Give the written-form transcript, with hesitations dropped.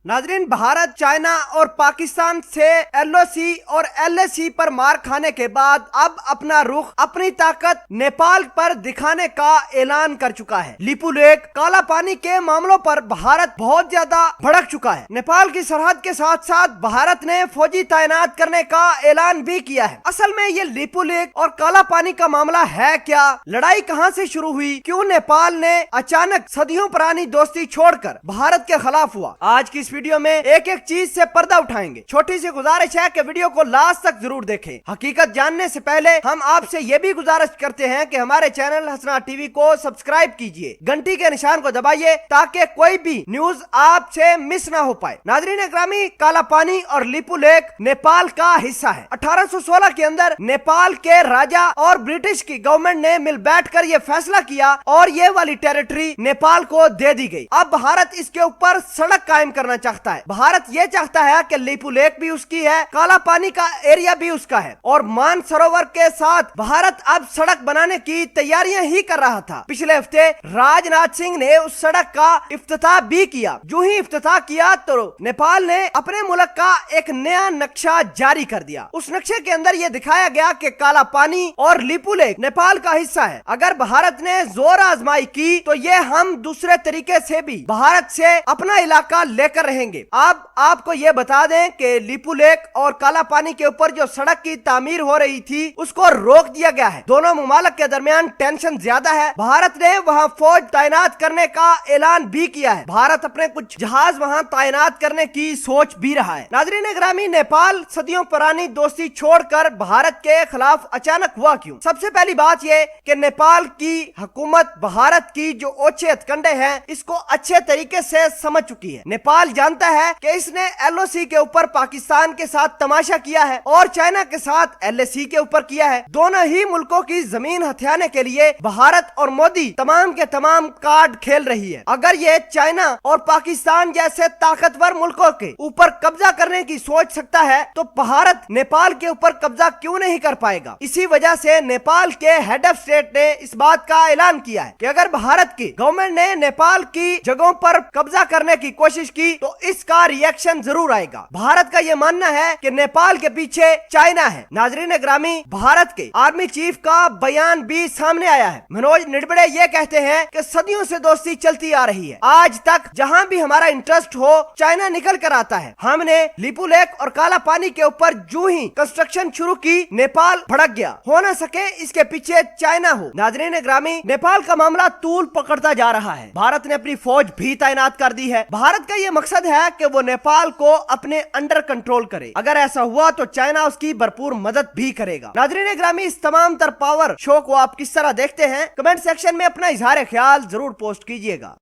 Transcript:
नाजरीन, भारत चाइना और पाकिस्तान से एलओसी और एलएसी पर मार खाने के बाद अब अपना रुख अपनी ताकत नेपाल पर दिखाने का ऐलान कर चुका है। लिपू लेक, काला पानी के मामलों पर भारत बहुत ज्यादा भड़क चुका है। नेपाल की सरहद के साथ साथ भारत ने फौजी तैनात करने का ऐलान भी किया है। असल में ये लिपू लेक और काला पानी का मामला है क्या? लड़ाई कहां से शुरू हुई? क्यों नेपाल ने अचानक सदियों पुरानी दोस्ती छोड़कर भारत के खिलाफ हुआ? आज की इस वीडियो में एक एक चीज से पर्दा उठाएंगे। छोटी सी गुजारिश है कि वीडियो को लास्ट तक जरूर देखें। हकीकत जानने से पहले हम आपसे ये भी गुजारिश करते हैं कि हमारे चैनल हसना टीवी को सब्सक्राइब कीजिए, घंटी के निशान को दबाइए ताकि कोई भी न्यूज आपसे मिस ना हो पाए। नाजरीन ग्रामी, काला पानी और लिपू लेक नेपाल का हिस्सा है। 1816 के अंदर नेपाल के राजा और ब्रिटिश की गवर्नमेंट ने मिल बैठकर ये फैसला किया और ये वाली टेरिटरी नेपाल को दे दी गई। अब भारत इसके ऊपर सड़क कायम करना चाहता है। भारत ये चाहता है कि लिपू लेक भी उसकी है, काला पानी का एरिया भी उसका है और मान सरोवर के साथ भारत अब सड़क बनाने की तैयारियां ही कर रहा था। पिछले हफ्ते राजनाथ सिंह ने उस सड़क का इफ्तिताह भी किया। जो ही इफ्तिताह किया तो नेपाल ने अपने मुल्क का एक नया नक्शा जारी कर दिया। उस नक्शे के अंदर यह दिखाया गया कि काला पानी और लिपू लेक नेपाल का हिस्सा है। अगर भारत ने जोर आजमाई की तो ये हम दूसरे तरीके से भी भारत से अपना इलाका लेकर रहेंगे। अब आपको ये बता दें कि लिपू लेक और काला पानी के ऊपर जो सड़क की तामीर हो रही थी उसको रोक दिया गया है। दोनों मुमालिक के दरमियान टेंशन ज्यादा है। भारत ने वहां फौज तैनात करने का ऐलान भी किया है। भारत अपने कुछ जहाज वहां तैनात करने की सोच भी रहा है। नाजरीन ग्रामी, नेपाल सदियों पुरानी दोस्ती छोड़कर भारत के खिलाफ अचानक हुआ क्यों? सबसे पहली बात यह कि नेपाल की हुकूमत भारत की जो ओछे हथकंडे हैं इसको अच्छे तरीके से समझ चुकी है। नेपाल जानता है कि इसने एलओसी के ऊपर पाकिस्तान के साथ तमाशा किया है और चाइना के साथ एलएसी के ऊपर किया है। दोनों ही मुल्कों की जमीन हथियाने के लिए भारत और मोदी तमाम के तमाम कार्ड खेल रही है। अगर ये चाइना और पाकिस्तान जैसे ताकतवर मुल्कों के ऊपर कब्जा करने की सोच सकता है तो भारत नेपाल के ऊपर कब्जा क्यों नहीं कर पाएगा? इसी वजह से नेपाल के हेड ऑफ स्टेट ने इस बात का ऐलान किया है कि अगर भारत की गवर्नमेंट ने नेपाल की जगहों पर कब्जा करने की कोशिश की तो इसका रिएक्शन जरूर आएगा। भारत का यह मानना है कि नेपाल के पीछे चाइना है। नाजरीन ग्रामी, भारत के आर्मी चीफ का बयान भी सामने आया है। मनोज निडबड़े ये कहते हैं कि सदियों से दोस्ती चलती आ रही है। आज तक जहां भी हमारा इंटरेस्ट हो चाइना निकल कर आता है। हमने लिपू लेक और काला पानी के ऊपर जो ही कंस्ट्रक्शन शुरू की नेपाल भड़क गया। हो न सके इसके पीछे चाइना हो। नाजरीन ग्रामी, नेपाल का मामला तूल पकड़ता जा रहा है। भारत ने अपनी फौज भी तैनात कर दी है। भारत का यह मकसद है कि वो नेपाल को अपने अंडर कंट्रोल करे। अगर ऐसा हुआ तो चाइना उसकी भरपूर मदद भी करेगा। नाजरीन ग्रामी, इस तमाम तर पावर शो को आप किस तरह देखते हैं? कमेंट सेक्शन में अपना इजहार ख्याल जरूर पोस्ट कीजिएगा।